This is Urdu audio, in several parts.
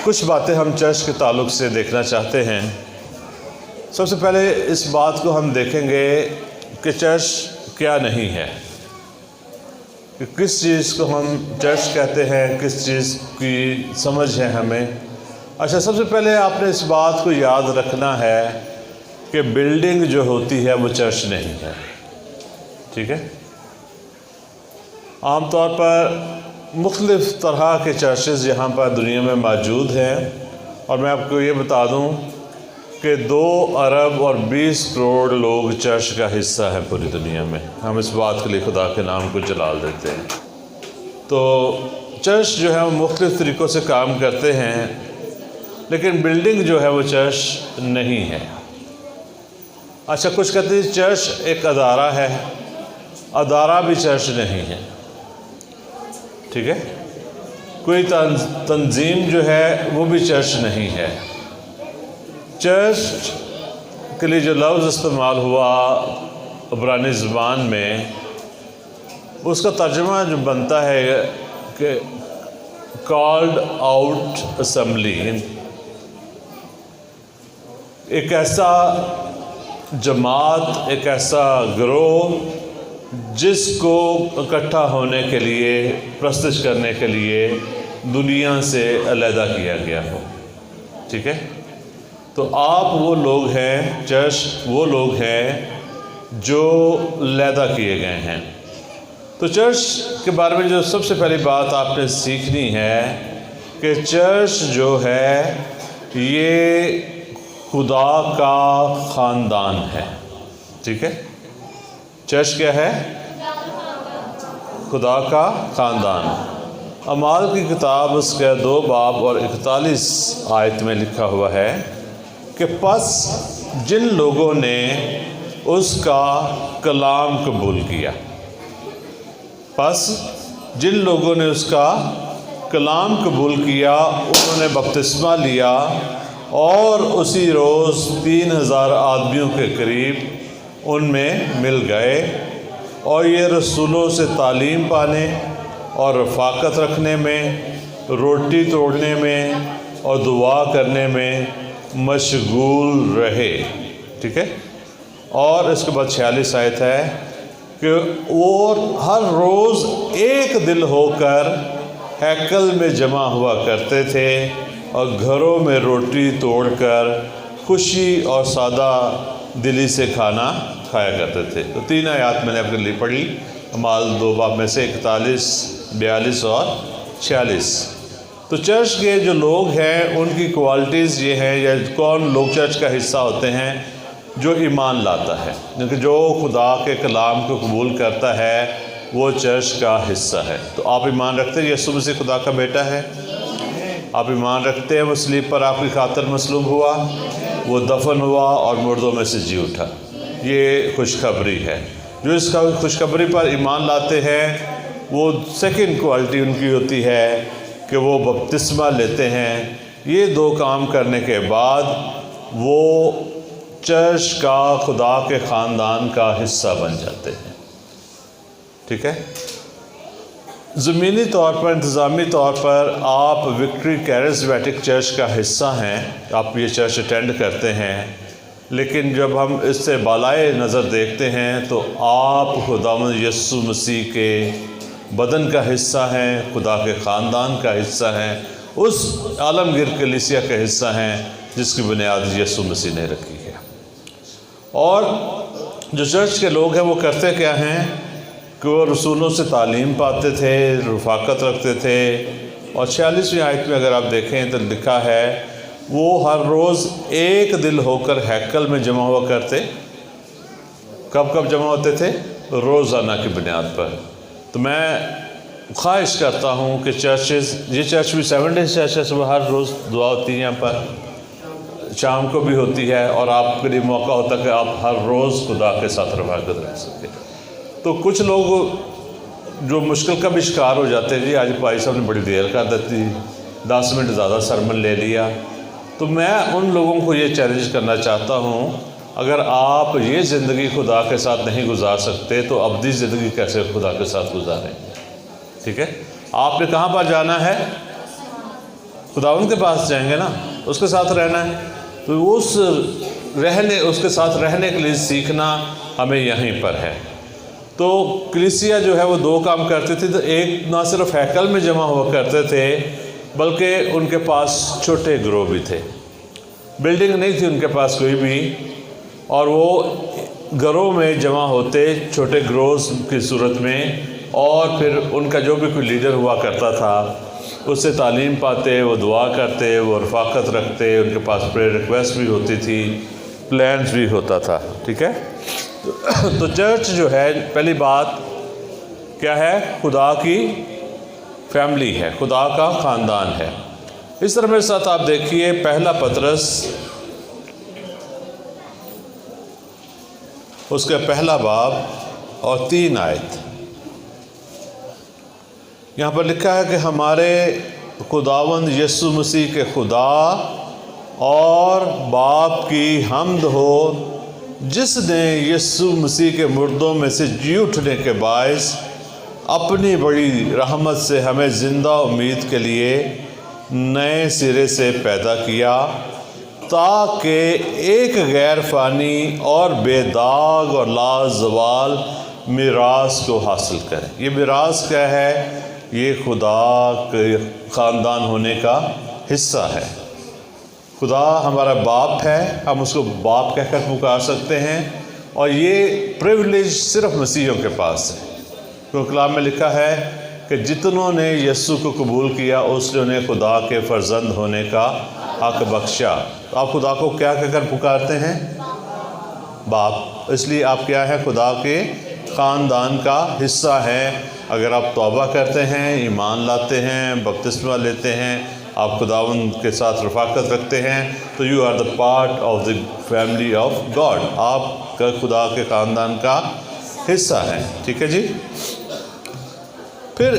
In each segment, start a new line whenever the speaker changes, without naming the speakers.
کچھ باتیں ہم چرچ کے تعلق سے دیکھنا چاہتے ہیں۔ سب سے پہلے اس بات کو ہم دیکھیں گے کہ چرچ کیا نہیں ہے، کہ کس چیز کو ہم چرچ کہتے ہیں، کس چیز کی سمجھ ہے ہمیں۔ اچھا، سب سے پہلے آپ نے اس بات کو یاد رکھنا ہے کہ بلڈنگ جو ہوتی ہے وہ چرچ نہیں ہے، ٹھیک ہے؟ عام طور پر مختلف طرح کے چرچز یہاں پر دنیا میں موجود ہیں، اور میں آپ کو یہ بتا دوں کہ 2 ارب اور 20 کروڑ لوگ چرچ کا حصہ ہیں پوری دنیا میں۔ ہم اس بات کے لیے خدا کے نام کو جلال دیتے ہیں۔ تو چرچ جو ہے وہ مختلف طریقوں سے کام کرتے ہیں، لیکن بلڈنگ جو ہے وہ چرچ نہیں ہے۔ اچھا، کچھ کہتے ہیں چرچ ایک ادارہ ہے، ادارہ بھی چرچ نہیں ہے، ٹھیک ہے؟ کوئی تنظیم جو ہے وہ بھی چرچ نہیں ہے۔ چرچ کے لیے جو لفظ استعمال ہوا عبرانی زبان میں، اس کا ترجمہ جو بنتا ہے کہ کالڈ آؤٹ اسمبلی، ایک ایسا جماعت، ایک ایسا گروہ جس کو اکٹھا ہونے کے لیے، پرستش کرنے کے لیے دنیا سے علیحدہ کیا گیا ہو، ٹھیک ہے؟ تو آپ وہ لوگ ہیں، چرچ وہ لوگ ہیں جو علیحدہ کیے گئے ہیں۔ تو چرچ کے بارے میں جو سب سے پہلی بات آپ نے سیکھنی ہے کہ چرچ جو ہے یہ خدا کا خاندان ہے، ٹھیک ہے؟ چرچ کیا ہے؟ خدا کا خاندان۔ اعمال کی کتاب اس کے 2 باب اور 41 آیت میں لکھا ہوا ہے کہ پس جن لوگوں نے اس کا کلام قبول کیا، پس جن لوگوں نے اس کا کلام قبول کیا انہوں نے بپتسمہ لیا، اور اسی روز 3000 آدمیوں کے قریب ان میں مل گئے، اور یہ رسولوں سے تعلیم پانے اور رفاقت رکھنے میں، روٹی توڑنے میں اور دعا کرنے میں مشغول رہے، ٹھیک ہے؟ اور اس کے بعد 46 آیت ہے کہ اور ہر روز ایک دل ہو کر ہیکل میں جمع ہوا کرتے تھے، اور گھروں میں روٹی توڑ کر خوشی اور سادہ دلی سے کھانا کھایا کرتے تھے۔ تو 3 آیات میں نے آپ کے لیے پڑھی، اعمال 2 باب میں سے 41، 42 اور 46۔ تو چرچ کے جو لوگ ہیں ان کی کوالٹیز یہ ہیں، یا کون لوگ چرچ کا حصہ ہوتے ہیں؟ جو ایمان لاتا ہے، کیونکہ جو خدا کے کلام کو قبول کرتا ہے وہ چرچ کا حصہ ہے۔ تو آپ ایمان رکھتے ہیں یسوع مسیح خدا کا بیٹا ہے؟ آپ ایمان رکھتے ہیں وہ صلیب پر آپ کی خاطر مصلوب ہوا، وہ دفن ہوا اور مردوں میں سے جی اٹھا؟ یہ خوشخبری ہے۔ جو اس کا خوشخبری پر ایمان لاتے ہیں وہ سیکنڈ کوالٹی ان کی ہوتی ہے کہ وہ بپتسمہ لیتے ہیں۔ یہ 2 کام کرنے کے بعد وہ چرچ کا، خدا کے خاندان کا حصہ بن جاتے ہیں، ٹھیک ہے؟ زمینی طور پر، انتظامی طور پر آپ وکٹری کیرزمیٹک چرچ کا حصہ ہیں، آپ یہ چرچ اٹینڈ کرتے ہیں، لیکن جب ہم اس سے بالائے نظر دیکھتے ہیں تو آپ خداوند یسوع مسیح کے بدن کا حصہ ہیں، خدا کے خاندان کا حصہ ہیں، اس عالمگیر کلیسیا کا حصہ ہیں جس کی بنیاد یسوع مسیح نے رکھی ہے۔ اور جو چرچ کے لوگ ہیں وہ کرتے کیا ہیں کہ وہ رسولوں سے تعلیم پاتے تھے، رفاقت رکھتے تھے، اور 46ویں آیت میں اگر آپ دیکھیں تو لکھا ہے وہ ہر روز ایک دل ہو کر ہیکل میں جمع ہوا کرتے۔ کب کب جمع ہوتے تھے؟ روزانہ کی بنیاد پر۔ تو میں خواہش کرتا ہوں کہ چرچز، یہ چرچ بھی 7 ڈیز چرچ ہے، صبح ہر روز دعا ہوتی ہے یہاں پر، شام کو بھی ہوتی ہے، اور آپ کے لیے موقع ہوتا ہے کہ آپ ہر روز خدا کے ساتھ رفاقت رکھ سکیں۔ تو کچھ لوگ جو مشکل کا بھی شکار ہو جاتے ہیں، جی آج بھائی صاحب نے بڑی دیر کر دیتی، 10 منٹ زیادہ سرمن لے لیا، تو میں ان لوگوں کو یہ چیلنج کرنا چاہتا ہوں، اگر آپ یہ زندگی خدا کے ساتھ نہیں گزار سکتے تو ابدی زندگی کیسے خدا کے ساتھ گزاریں؟ ٹھیک ہے؟ آپ نے کہاں پر جانا ہے؟ خداوند کے پاس جائیں گے نا، اس کے ساتھ رہنا ہے، تو اس کے ساتھ رہنے کے لیے سیکھنا ہمیں یہیں پر ہے۔ تو کلیسیا جو ہے وہ دو کام کرتے تھے، تو ایک نہ صرف ہیکل میں جمع ہوا کرتے تھے بلکہ ان کے پاس چھوٹے گروہ بھی تھے۔ بلڈنگ نہیں تھی ان کے پاس کوئی بھی، اور وہ گروہ میں جمع ہوتے چھوٹے گروہز کی صورت میں، اور پھر ان کا جو بھی کوئی لیڈر ہوا کرتا تھا اس سے تعلیم پاتے، وہ دعا کرتے، وہ رفاقت رکھتے، ان کے پاس پریئر ریکویسٹ بھی ہوتی تھی، پلانز بھی ہوتا تھا، ٹھیک ہے۔ تو چرچ جو ہے، پہلی بات کیا ہے؟ خدا کی فیملی ہے، خدا کا خاندان ہے۔ اس طرح میرے ساتھ آپ دیکھیے پہلا پطرس اس کا پہلا باب اور 3 آیت۔ یہاں پر لکھا ہے کہ ہمارے خداوند یسوع مسیح کے خدا اور باپ کی حمد ہو، جس نے یسوع مسیح کے مردوں میں سے جی اٹھنے کے باعث اپنی بڑی رحمت سے ہمیں زندہ امید کے لیے نئے سرے سے پیدا کیا، تاکہ ایک غیر فانی اور بے داغ اور لازوال میراث کو حاصل کریں۔ یہ میراث کیا ہے؟ یہ خدا کے خاندان ہونے کا حصہ ہے۔ خدا ہمارا باپ ہے، ہم اس کو باپ کہہ کر پکار سکتے ہیں، اور یہ پریویلیج صرف مسیحیوں کے پاس ہے، کیونکہ کلام میں لکھا ہے کہ جتنوں نے یسوع کو قبول کیا اس نے انہیں خدا کے فرزند ہونے کا حق بخشا۔ تو آپ خدا کو کیا کہہ کر پکارتے ہیں؟ باپ۔ اس لیے آپ کیا ہے؟ خدا کے خاندان کا حصہ ہیں۔ اگر آپ توبہ کرتے ہیں، ایمان لاتے ہیں، بپتسمہ لیتے ہیں، آپ خداوند کے ساتھ رفاقت رکھتے ہیں، تو you are the part of the family of God, آپ کا خدا کے خاندان کا حصہ ہیں، ٹھیک ہے جی۔ پھر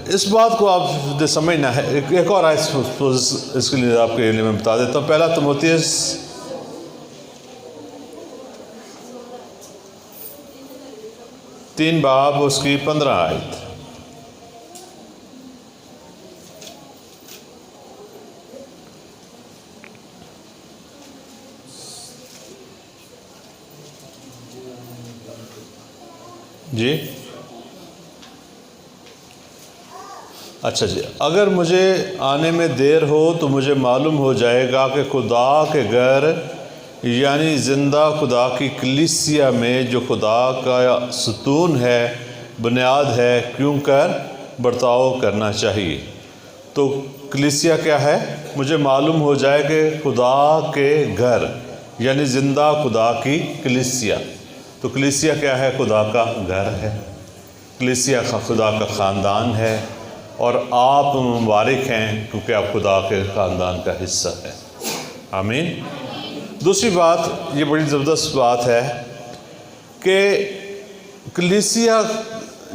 اس بات کو آپ نے سمجھنا ہے، ایک اور آیت اس کے لیے آپ کے لیے میں بتا دیتا ہوں۔ پہلا تیموتھیوس 3 باب اس کی 15 آیت۔ جی اچھا جی، اگر مجھے آنے میں دیر ہو تو مجھے معلوم ہو جائے گا کہ خدا کے گھر یعنی زندہ خدا کی کلیسیا میں جو خدا کا ستون ہے، بنیاد ہے، کیوں کر برتاؤ کرنا چاہیے۔ تو کلیسیا کیا ہے؟ مجھے معلوم ہو جائے کہ خدا کے گھر یعنی زندہ خدا کی کلیسیا۔ تو کلیسیا کیا ہے؟ خدا کا گھر ہے، کلیسیا خدا کا خاندان ہے، اور آپ مبارک ہیں کیونکہ آپ خدا کے خاندان کا حصہ ہیں۔ آمین۔ دوسری بات، یہ بڑی زبردست بات ہے کہ کلیسیا،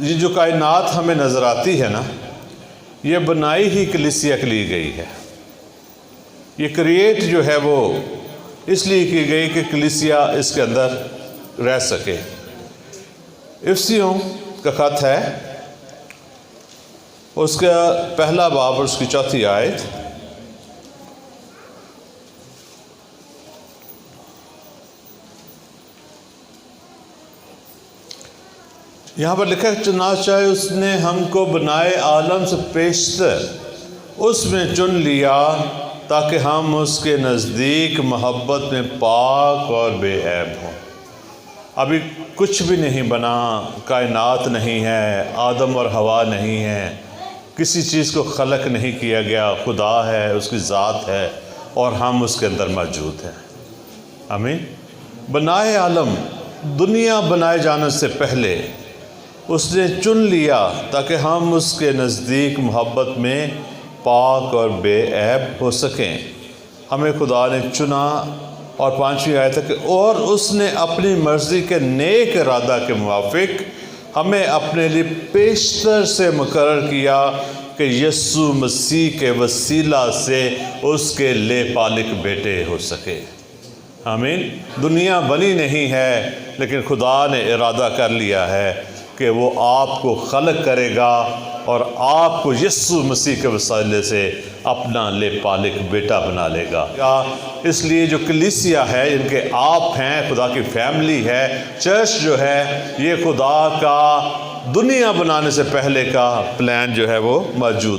یہ جو کائنات ہمیں نظر آتی ہے نا، یہ بنائی ہی کلیسیا کے لیے گئی ہے۔ یہ کریٹ جو ہے وہ اس لیے کی گئی کہ کلیسیا اس کے اندر رہ سکے۔ افسیوں کا خط ہے، اس کا پہلا باب اور اس کی 4 آیت۔ یہاں پر لکھا ہے، چنانچہ اس نے ہم کو بنائے عالم سے پیشتر اس میں چن لیا تاکہ ہم اس کے نزدیک محبت میں پاک اور بے عیب ہوں۔ ابھی کچھ بھی نہیں بنا، کائنات نہیں ہے، آدم اور حوا نہیں ہے، کسی چیز کو خلق نہیں کیا گیا، خدا ہے، اس کی ذات ہے، اور ہم اس کے اندر موجود ہیں۔ آمین۔ بنائے عالم، دنیا بنائے جانے سے پہلے اس نے چن لیا تاکہ ہم اس کے نزدیک محبت میں پاک اور بے عیب ہو سکیں۔ ہمیں خدا نے چنا، اور 5ویں آیت ہے کہ اور اس نے اپنی مرضی کے نیک ارادہ کے موافق ہمیں اپنے لیے پیشتر سے مقرر کیا کہ یسوع مسیح کے وسیلہ سے اس کے لے پالک بیٹے ہو سکے۔ آمین۔ دنیا بنی نہیں ہے، لیکن خدا نے ارادہ کر لیا ہے کہ وہ آپ کو خلق کرے گا اور آپ کو یسوع مسیح کے وسیلے سے اپنا لے پالک بیٹا بنا لے گا۔ اس لیے جو کلیسیا ہے، ان کے آپ ہیں، خدا کی فیملی ہے، چرچ جو ہے، یہ خدا کا دنیا بنانے سے پہلے کا پلان جو ہے وہ موجود